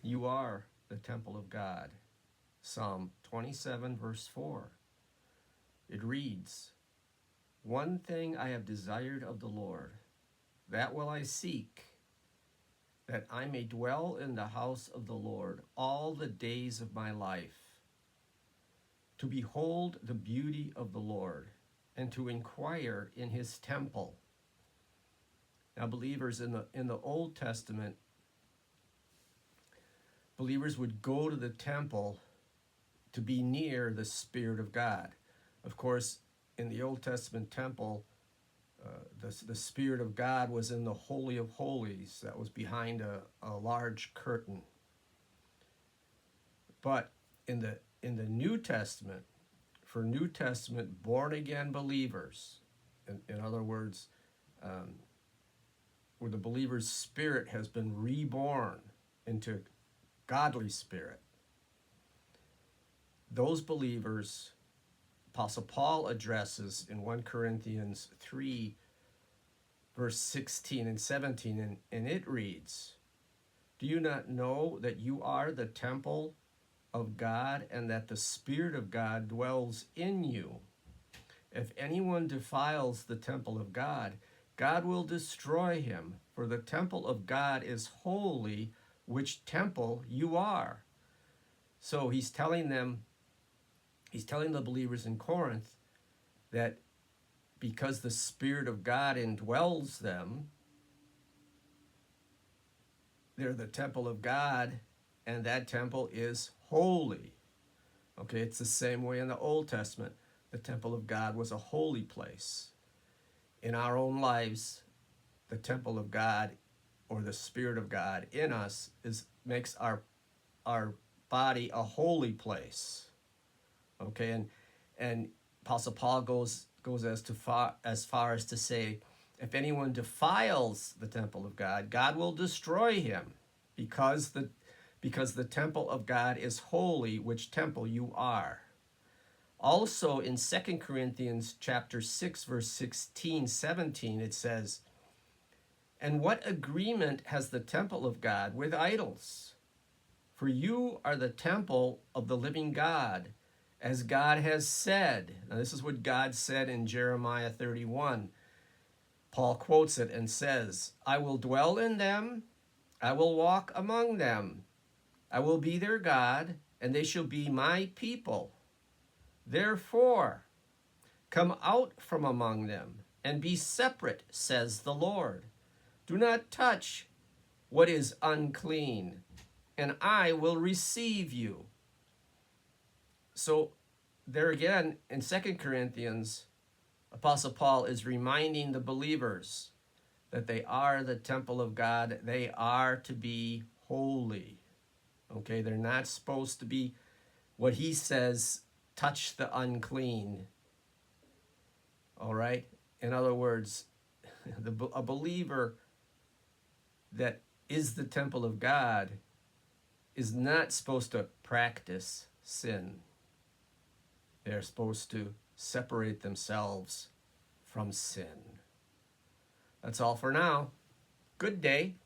You are the temple of God. Psalm 27, verse 4. It reads, "One thing I have desired of the Lord, that will I seek, that I may dwell in the house of the Lord all the days of my life, to behold the beauty of the Lord, and to inquire in his temple." Now, believers, in the Old Testament, believers would go to the temple to be near the Spirit of God. Of course, in the Old Testament temple, the Spirit of God was in the Holy of Holies that was behind a large curtain. But in the New Testament, for New Testament born-again believers, in other words, where the believer's spirit has been reborn into godly spirit, those believers, Apostle Paul addresses in 1 Corinthians 3, verse 16 and 17, and it reads, "Do you not know that you are the temple of God, and that the Spirit of God dwells in you? If anyone defiles the temple of God, God will destroy him, for the temple of God is holy, which temple you are." So he's telling the believers in Corinth that because the Spirit of God indwells them, they're the temple of God, and that temple is holy. Okay, it's the same way in the Old Testament. The temple of God was a holy place. In our own lives, the temple of God, or the Spirit of God in us, makes our body a holy place. Okay, and Apostle Paul goes as far as to say, if anyone defiles the temple of God, God will destroy him, because the temple of God is holy, which temple you are. Also in 2 Corinthians chapter 6, verse 16, 17, it says, "And what agreement has the temple of God with idols? For you are the temple of the living God, as God has said." Now, this is what God said in Jeremiah 31. Paul quotes it and says, "I will dwell in them, I will walk among them, I will be their God, and they shall be my people. Therefore, come out from among them, and be separate, says the Lord. Do not touch what is unclean, and I will receive you." So there again, in 2 Corinthians, Apostle Paul is reminding the believers that they are the temple of God. They are to be holy. Okay, they're not supposed to be, what he says, touch the unclean. All right? In other words, a believer that is the temple of God is not supposed to practice sin. They're supposed to separate themselves from sin. That's all for now. Good day.